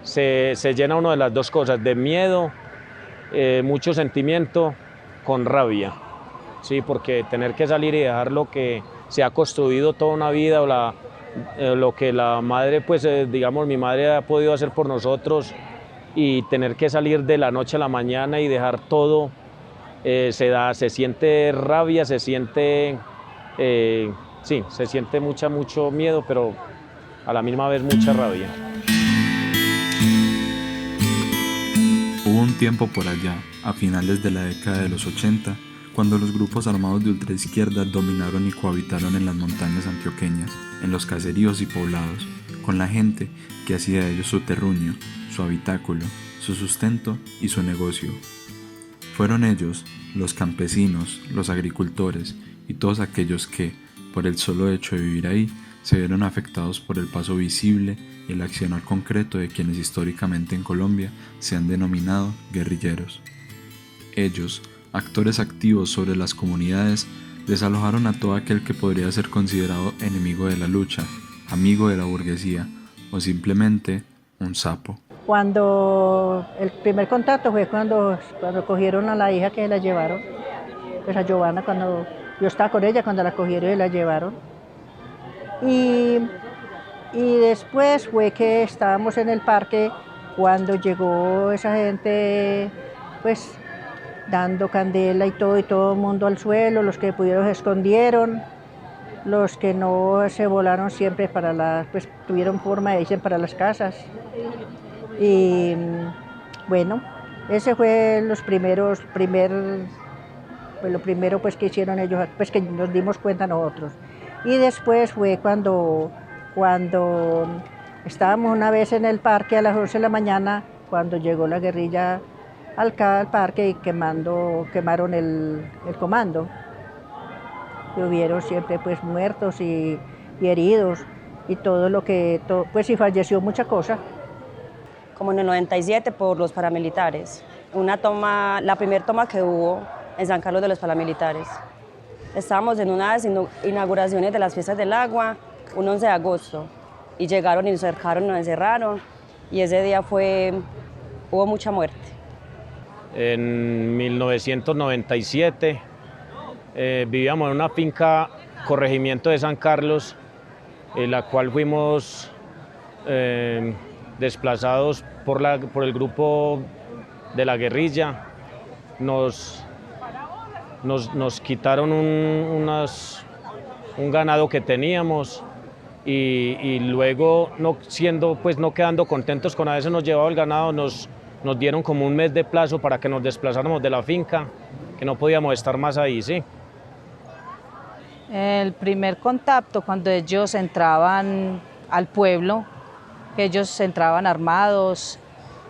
se llena uno de las dos cosas, de miedo, mucho sentimiento, con rabia, ¿sí? Porque tener que salir y dejar lo que se ha construido toda una vida, o lo que la madre, pues digamos, mi madre ha podido hacer por nosotros, y tener que salir de la noche a la mañana y dejar todo, se siente rabia, sí, se siente mucho miedo, pero a la misma vez mucha rabia. Hubo un tiempo por allá, a finales de la década de los 80, cuando los grupos armados de ultraizquierda dominaron y cohabitaron en las montañas antioqueñas, en los caseríos y poblados, con la gente que hacía de ellos su terruño, su habitáculo, su sustento y su negocio. Fueron ellos, los campesinos, los agricultores y todos aquellos que, por el solo hecho de vivir ahí, se vieron afectados por el paso visible y el accionar concreto de quienes históricamente en Colombia se han denominado guerrilleros. Ellos, actores activos sobre las comunidades, desalojaron a todo aquel que podría ser considerado enemigo de la lucha, amigo de la burguesía o simplemente un sapo. Cuando el primer contacto fue cuando cogieron a la hija que la llevaron, pues a Giovanna, cuando yo estaba con ella, cuando la cogieron y la llevaron. Y después fue que estábamos en el parque cuando llegó esa gente, pues dando candela y todo el mundo al suelo, los que pudieron se escondieron, los que no se volaron siempre pues tuvieron forma de irse para las casas. Y bueno, ese fue lo primero pues que hicieron ellos, pues que nos dimos cuenta nosotros. Y después fue cuando estábamos una vez en el parque a las 11 de la mañana, cuando llegó la guerrilla al parque y quemaron el comando. Y hubieron siempre pues muertos y heridos y pues y falleció mucha cosa. Como en el 97 por los paramilitares. La primera toma que hubo en San Carlos de los paramilitares. Estábamos en una de las inauguraciones de las fiestas del agua, un 11 de agosto, y llegaron y nos cercaron, nos encerraron, y ese día hubo mucha muerte. En 1997 vivíamos en una finca, corregimiento de San Carlos, en la cual fuimos desplazados por el grupo de la guerrilla. Nos quitaron un ganado que teníamos, y luego no quedando contentos con haberse nos llevado el ganado, nos dieron como un mes de plazo para que nos desplazáramos de la finca, que no podíamos estar más ahí, sí. El primer contacto, cuando ellos entraban al pueblo, ellos entraban armados,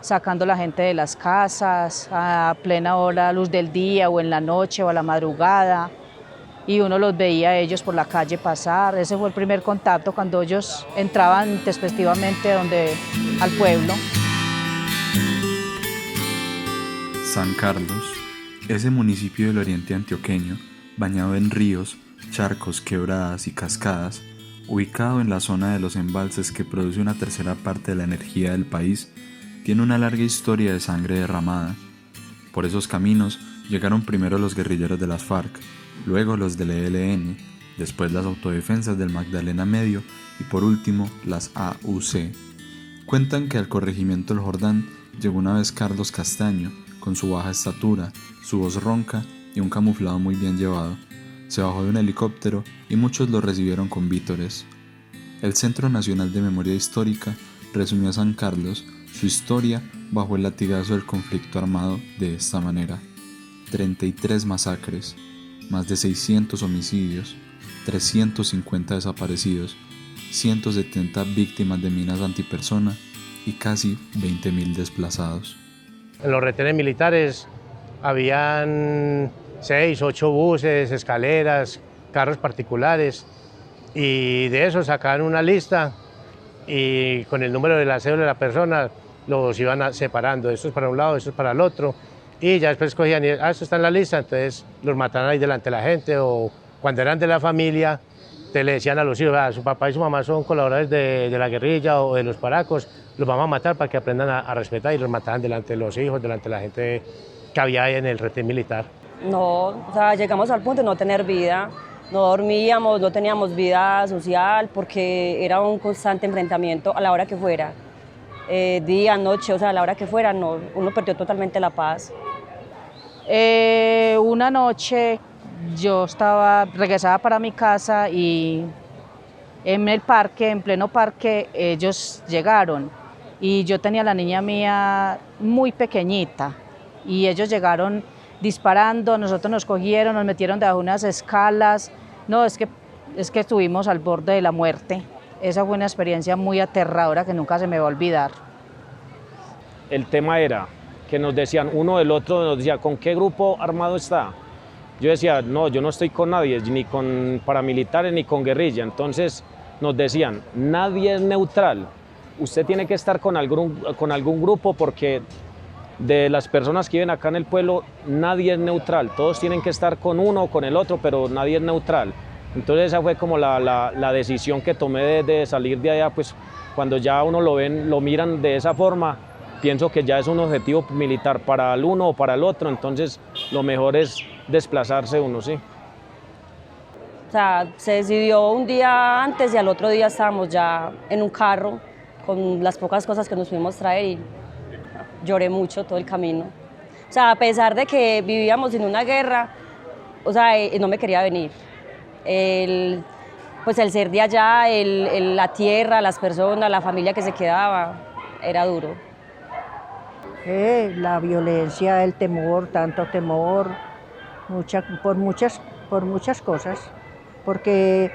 sacando a la gente de las casas a plena hora, luz del día o en la noche o a la madrugada, y uno los veía a ellos por la calle pasar. Ese fue el primer contacto, cuando ellos entraban despectivamente al pueblo. San Carlos, ese municipio del oriente antioqueño, bañado en ríos, charcos, quebradas y cascadas, ubicado en la zona de los embalses que produce una tercera parte de la energía del país, tiene una larga historia de sangre derramada. Por esos caminos llegaron primero los guerrilleros de las FARC, luego los del ELN, después las autodefensas del Magdalena Medio y por último las AUC. Cuentan que al corregimiento El Jordán llegó una vez Carlos Castaño, con su baja estatura, su voz ronca y un camuflado muy bien llevado. Se bajó de un helicóptero y muchos lo recibieron con vítores. El Centro Nacional de Memoria Histórica resumió a San Carlos, su historia bajo el latigazo del conflicto armado de esta manera: 33 masacres, más de 600 homicidios, 350 desaparecidos, 170 víctimas de minas antipersona y casi 20.000 desplazados. En los retenes militares habían 6, 8 buses, escaleras, carros particulares, y de eso sacaban una lista y con el número de la cédula de la persona los iban separando, esto es para un lado, esto es para el otro, y ya después cogían y esto está en la lista, entonces los mataban ahí delante de la gente, o cuando eran de la familia, Entonces le decían a los hijos, su papá y su mamá son colaboradores de la guerrilla o de los paracos, los vamos a matar para que aprendan a respetar, y los mataban delante de los hijos, delante de la gente que había ahí en el retén militar. No, o sea, llegamos al punto de no tener vida, no dormíamos, no teníamos vida social porque era un constante enfrentamiento a la hora que fuera, día, noche, o sea, a la hora que fuera, no, uno perdió totalmente la paz. Una noche yo regresaba para mi casa y en el parque, en pleno parque, ellos llegaron y yo tenía a la niña mía muy pequeñita y ellos llegaron disparando, nosotros nos cogieron, nos metieron debajo de unas escalas. No, es que estuvimos al borde de la muerte. Esa fue una experiencia muy aterradora que nunca se me va a olvidar. El tema era que nos decían uno del otro, nos decía, ¿con qué grupo armado está? Yo decía, no, yo no estoy con nadie, ni con paramilitares ni con guerrilla. Entonces nos decían, nadie es neutral, usted tiene que estar con algún grupo porque de las personas que viven acá en el pueblo, nadie es neutral, todos tienen que estar con uno o con el otro, pero nadie es neutral. Entonces esa fue como la decisión que tomé de salir de allá, pues cuando ya uno lo miran de esa forma, pienso que ya es un objetivo militar para el uno o para el otro, entonces lo mejor es desplazarse uno, sí. O sea, se decidió un día antes y al otro día estábamos ya en un carro con las pocas cosas que nos pudimos traer y lloré mucho todo el camino. O sea, a pesar de que vivíamos en una guerra, o sea, no me quería venir. Pues el ser de allá, la tierra, las personas, la familia que se quedaba, era duro. La violencia, el temor, tanto temor, por muchas cosas, porque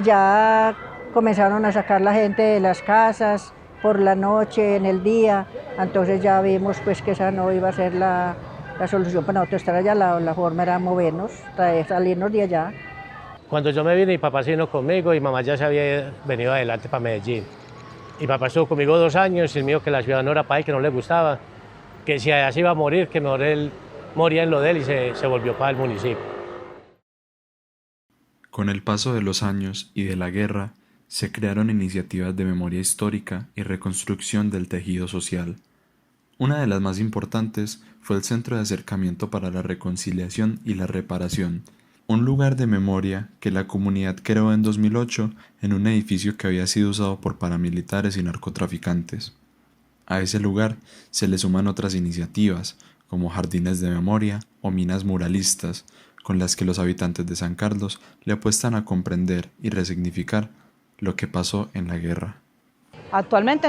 ya comenzaron a sacar la gente de las casas por la noche, en el día, entonces ya vimos pues que esa no iba a ser la solución para nosotros estar allá, la forma era movernos, salirnos de allá. Cuando yo me vine, mi papá se vino conmigo y mamá ya se había venido adelante para Medellín. Mi papá estuvo conmigo 2 años y me dijo que la ciudad no era para él, que no le gustaba, que si allá se iba a morir, que mejor él moría en lo de él y se volvió para el municipio. Con el paso de los años y de la guerra, se crearon iniciativas de memoria histórica y reconstrucción del tejido social. Una de las más importantes fue el Centro de Acercamiento para la Reconciliación y la Reparación, un lugar de memoria que la comunidad creó en 2008 en un edificio que había sido usado por paramilitares y narcotraficantes. A ese lugar se le suman otras iniciativas, como jardines de memoria o minas muralistas, con las que los habitantes de San Carlos le apuestan a comprender y resignificar lo que pasó en la guerra. Actualmente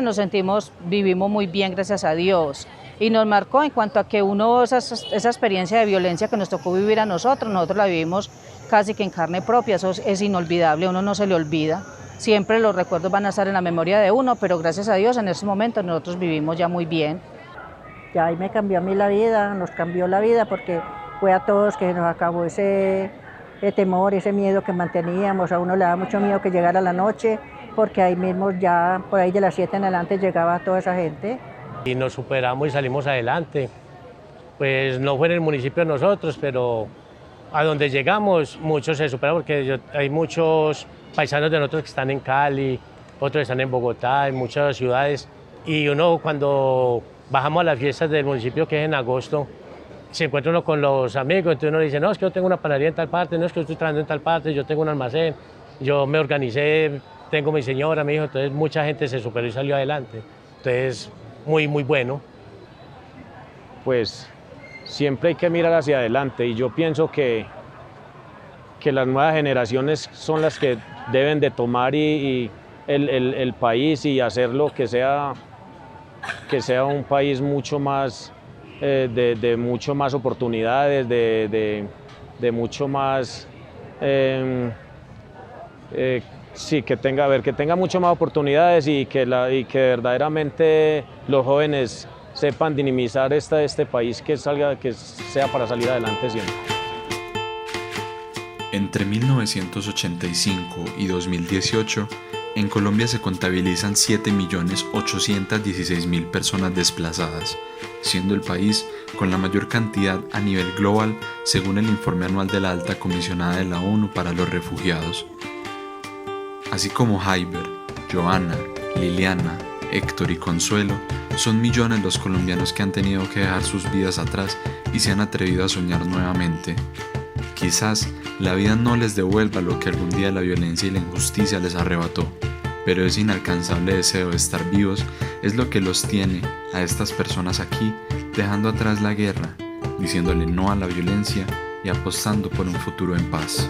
vivimos muy bien, gracias a Dios, y nos marcó en cuanto a que esa experiencia de violencia que nos tocó vivir a nosotros la vivimos casi que en carne propia, eso es inolvidable, uno no se le olvida, siempre los recuerdos van a estar en la memoria de uno, pero gracias a Dios en ese momento nosotros vivimos ya muy bien. Ya ahí me cambió a mí la vida, nos cambió la vida porque fue a todos que nos acabó ese temor, ese miedo que manteníamos, a uno le da mucho miedo que llegara la noche, porque ahí mismo ya, por ahí de las 7 en adelante llegaba toda esa gente. Y nos superamos y salimos adelante. Pues no fue en el municipio de nosotros, pero a donde llegamos muchos se superaron, porque hay muchos paisanos de nosotros que están en Cali, otros están en Bogotá, en muchas ciudades. Y uno cuando bajamos a las fiestas del municipio, que es en agosto, se encuentra uno con los amigos, entonces uno le dice, no, es que yo tengo una panadería en tal parte, no es que yo estoy trabajando en tal parte, yo tengo un almacén, yo me organicé, tengo mi señora, mi hijo, entonces mucha gente se superó y salió adelante. Entonces, muy bueno. Pues siempre hay que mirar hacia adelante y yo pienso que las nuevas generaciones son las que deben de tomar el país y hacerlo que sea un país mucho más, de mucho más oportunidades, de mucho más... sí, que tenga mucho más oportunidades y que verdaderamente los jóvenes sepan dinamizar este país, que sea para salir adelante siempre. Entre 1985 y 2018, en Colombia se contabilizan 7.816.000 personas desplazadas, siendo el país con la mayor cantidad a nivel global, según el informe anual de la Alta Comisionada de la ONU para los Refugiados. Así como Jaiber, Joana, Liliana, Héctor y Consuelo, son millones los colombianos que han tenido que dejar sus vidas atrás y se han atrevido a soñar nuevamente. Quizás la vida no les devuelva lo que algún día la violencia y la injusticia les arrebató, pero ese inalcanzable deseo de estar vivos es lo que los tiene a estas personas aquí, dejando atrás la guerra, diciéndole no a la violencia y apostando por un futuro en paz.